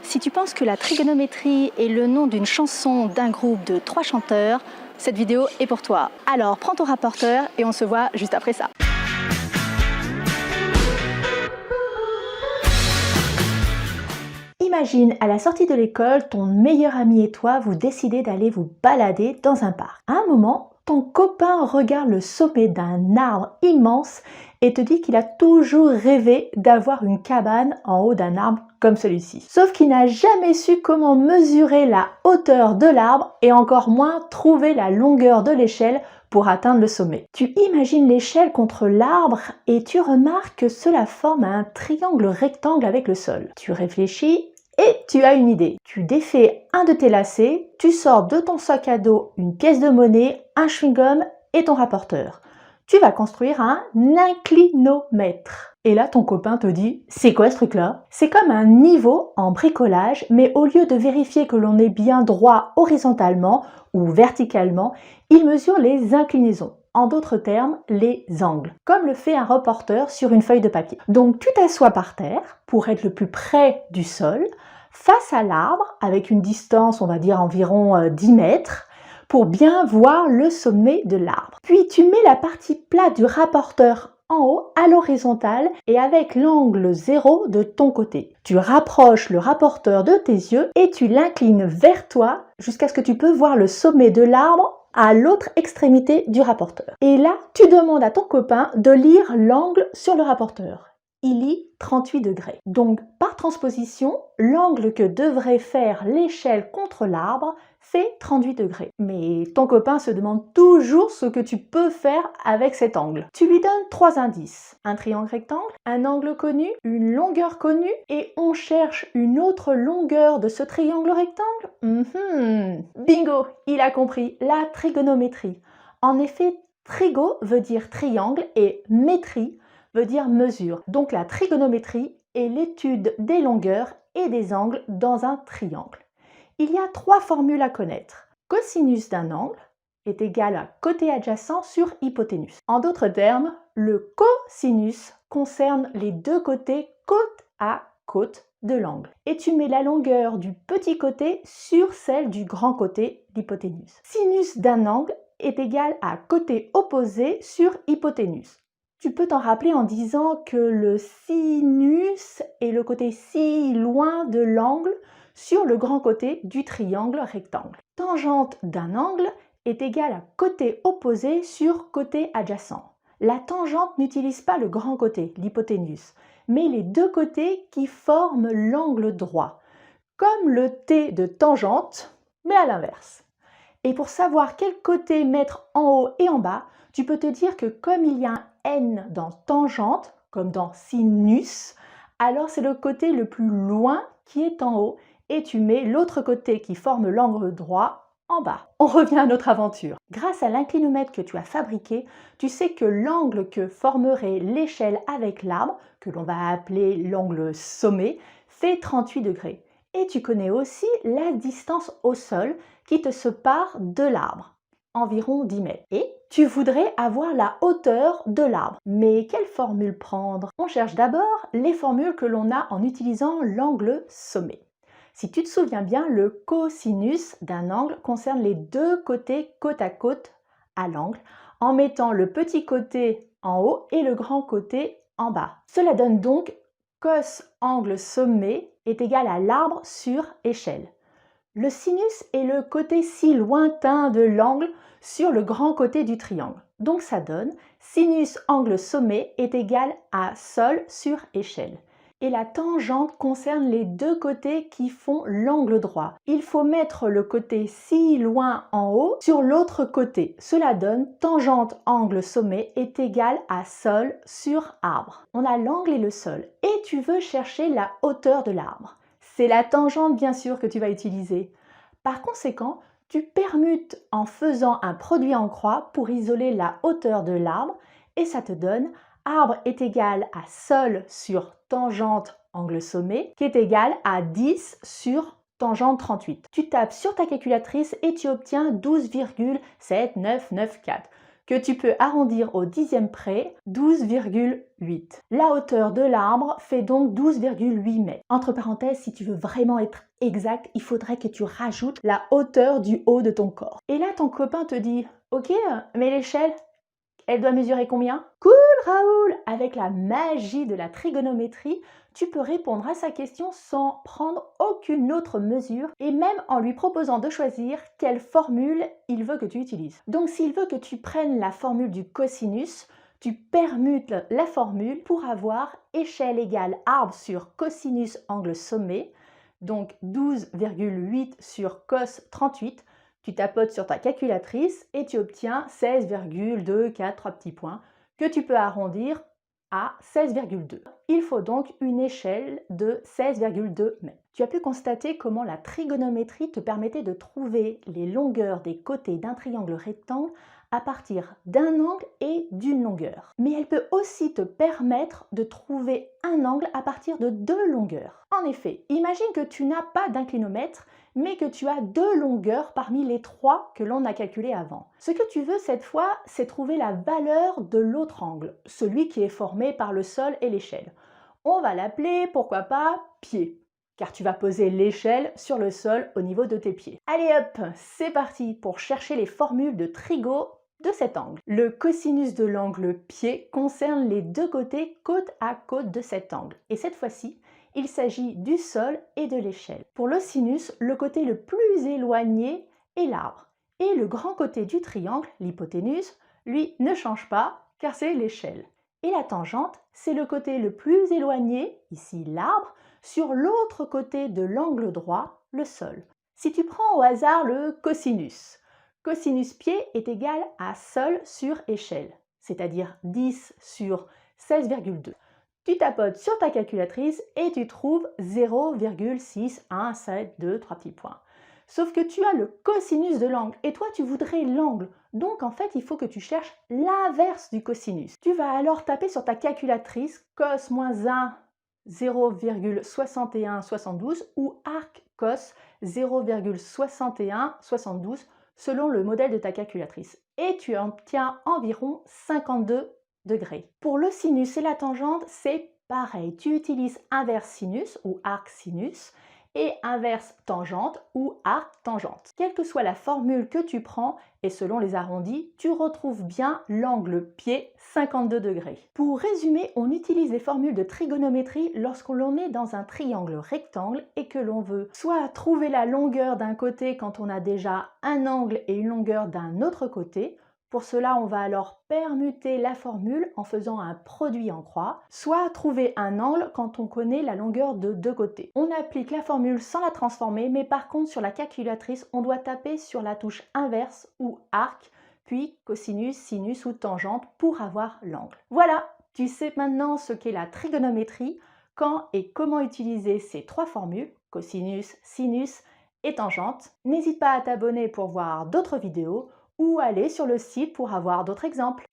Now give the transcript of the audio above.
Si tu penses que la trigonométrie est le nom d'une chanson d'un groupe de 3 chanteurs, cette vidéo est pour toi. Alors prends ton rapporteur et on se voit juste après ça. Imagine, à la sortie de l'école, ton meilleur ami et toi, vous décidez d'aller vous balader dans un parc. À un moment, ton copain regarde le sommet d'un arbre immense et te dit qu'il a toujours rêvé d'avoir une cabane en haut d'un arbre comme celui-ci. Sauf qu'il n'a jamais su comment mesurer la hauteur de l'arbre et encore moins trouver la longueur de l'échelle pour atteindre le sommet. Tu imagines l'échelle contre l'arbre et tu remarques que cela forme un triangle rectangle avec le sol. Tu réfléchis et tu as une idée. Tu défais un de tes lacets, tu sors de ton sac à dos une pièce de monnaie, un chewing-gum et ton rapporteur. Tu vas construire un inclinomètre. Et là, ton copain te dit « C'est quoi ce truc-là » C'est comme un niveau en bricolage, mais au lieu de vérifier que l'on est bien droit horizontalement ou verticalement, il mesure les inclinaisons. En d'autres termes, les angles, comme le fait un reporter sur une feuille de papier. Donc tu t'assois par terre pour être le plus près du sol, face à l'arbre, avec une distance, on va dire environ 10 mètres, pour bien voir le sommet de l'arbre. Puis tu mets la partie plate du rapporteur en haut à l'horizontale et avec l'angle 0 de ton côté. Tu rapproches le rapporteur de tes yeux et tu l'inclines vers toi jusqu'à ce que tu peux voir le sommet de l'arbre à l'autre extrémité du rapporteur. Et là, tu demandes à ton copain de lire l'angle sur le rapporteur. Il lit 38 degrés. Donc, par transposition, l'angle que devrait faire l'échelle contre l'arbre fait 38 degrés. Mais ton copain se demande toujours ce que tu peux faire avec cet angle. Tu lui donnes 3 indices. Un triangle rectangle, un angle connu, une longueur connue, et on cherche une autre longueur de ce triangle rectangle. Bingo, il a compris, la trigonométrie. En effet, trigo veut dire triangle et métrie veut dire mesure. Donc la trigonométrie est l'étude des longueurs et des angles dans un triangle. Il y a 3 formules à connaître. Cosinus d'un angle est égal à côté adjacent sur hypoténuse. En d'autres termes, le cosinus concerne les deux côtés côte à côte de l'angle. Et tu mets la longueur du petit côté sur celle du grand côté, l'hypoténuse. Sinus d'un angle est égal à côté opposé sur hypoténuse. Tu peux t'en rappeler en disant que le sinus est le côté si loin de l'angle sur le grand côté du triangle rectangle. Tangente d'un angle est égale à côté opposé sur côté adjacent. La tangente n'utilise pas le grand côté, l'hypoténuse, mais les deux côtés qui forment l'angle droit, comme le T de tangente, mais à l'inverse. Et pour savoir quel côté mettre en haut et en bas, tu peux te dire que comme il y a un N dans tangente, comme dans sinus, alors c'est le côté le plus loin qui est en haut et tu mets l'autre côté qui forme l'angle droit en bas. On revient à notre aventure. Grâce à l'inclinomètre que tu as fabriqué, tu sais que l'angle que formerait l'échelle avec l'arbre, que l'on va appeler l'angle sommet, fait 38 degrés. Et tu connais aussi la distance au sol qui te sépare de l'arbre, environ 10 mètres. Et tu voudrais avoir la hauteur de l'arbre. Mais quelle formule prendre? On cherche d'abord les formules que l'on a en utilisant l'angle sommet. Si tu te souviens bien, le cosinus d'un angle concerne les deux côtés côte à côte à l'angle, en mettant le petit côté en haut et le grand côté en bas. Cela donne donc cos angle sommet est égal à l'arbre sur échelle. Le sinus est le côté si lointain de l'angle sur le grand côté du triangle. Donc ça donne sinus angle sommet est égal à sol sur échelle. Et la tangente concerne les deux côtés qui font l'angle droit. Il faut mettre le côté si loin en haut sur l'autre côté. Cela donne tangente angle sommet est égal à sol sur arbre. On a l'angle et le sol. Et tu veux chercher la hauteur de l'arbre. C'est la tangente bien sûr que tu vas utiliser. Par conséquent, tu permutes en faisant un produit en croix pour isoler la hauteur de l'arbre et ça te donne arbre est égal à sol sur tangente angle sommet qui est égal à 10 sur tangente 38. Tu tapes sur ta calculatrice et tu obtiens 12,7994. que tu peux arrondir au dixième près, 12,8. La hauteur de l'arbre fait donc 12,8 mètres. Entre parenthèses, si tu veux vraiment être exact, il faudrait que tu rajoutes la hauteur du haut de ton corps. Et là, ton copain te dit « Ok, mais l'échelle, elle doit mesurer combien ?» Cool Raoul! Avec la magie de la trigonométrie, tu peux répondre à sa question sans prendre aucune autre mesure et même en lui proposant de choisir quelle formule il veut que tu utilises. Donc s'il veut que tu prennes la formule du cosinus, tu permutes la formule pour avoir échelle égale arbre sur cosinus angle sommet, donc 12,8 sur cos 38. Tu tapotes sur ta calculatrice et tu obtiens 16,24, 3 petits points, que tu peux arrondir à 16,2. Il faut donc une échelle de 16,2 mètres. Tu as pu constater comment la trigonométrie te permettait de trouver les longueurs des côtés d'un triangle rectangle à partir d'un angle et d'une longueur. Mais elle peut aussi te permettre de trouver un angle à partir de deux longueurs. En effet, imagine que tu n'as pas d'inclinomètre, mais que tu as deux longueurs parmi les trois que l'on a calculées avant. Ce que tu veux cette fois, c'est trouver la valeur de l'autre angle, celui qui est formé par le sol et l'échelle. On va l'appeler, pourquoi pas, pied, car tu vas poser l'échelle sur le sol au niveau de tes pieds. Allez hop, c'est parti pour chercher les formules de trigo de cet angle. Le cosinus de l'angle pied concerne les deux côtés côte à côte de cet angle. Et cette fois-ci, il s'agit du sol et de l'échelle. Pour le sinus, le côté le plus éloigné est l'arbre. Et le grand côté du triangle, l'hypoténuse, lui ne change pas car c'est l'échelle. Et la tangente, c'est le côté le plus éloigné, ici l'arbre, sur l'autre côté de l'angle droit, le sol. Si tu prends au hasard le cosinus, cosinus pied est égal à sol sur échelle, c'est-à-dire 10 sur 16,2. Tu tapotes sur ta calculatrice et tu trouves 0,6172, 3 petits points. Sauf que tu as le cosinus de l'angle et toi tu voudrais l'angle. Donc en fait il faut que tu cherches l'inverse du cosinus. Tu vas alors taper sur ta calculatrice cos moins 1 0,6172 ou arc cos 0,6172 selon le modèle de ta calculatrice. Et tu obtiens environ 52 degrés. Pour le sinus et la tangente, c'est pareil. Tu utilises inverse sinus ou arc sinus et inverse tangente ou arc tangente. Quelle que soit la formule que tu prends et selon les arrondis, tu retrouves bien l'angle pied 52 degrés. Pour résumer, on utilise les formules de trigonométrie lorsque l'on est dans un triangle rectangle et que l'on veut soit trouver la longueur d'un côté quand on a déjà un angle et une longueur d'un autre côté. Pour cela, on va alors permuter la formule en faisant un produit en croix, soit trouver un angle quand on connaît la longueur de deux côtés. On applique la formule sans la transformer, mais par contre sur la calculatrice, on doit taper sur la touche inverse ou arc, puis cosinus, sinus ou tangente pour avoir l'angle. Voilà, tu sais maintenant ce qu'est la trigonométrie, quand et comment utiliser ces trois formules, cosinus, sinus et tangente. N'hésite pas à t'abonner pour voir d'autres vidéos ou aller sur le site pour avoir d'autres exemples.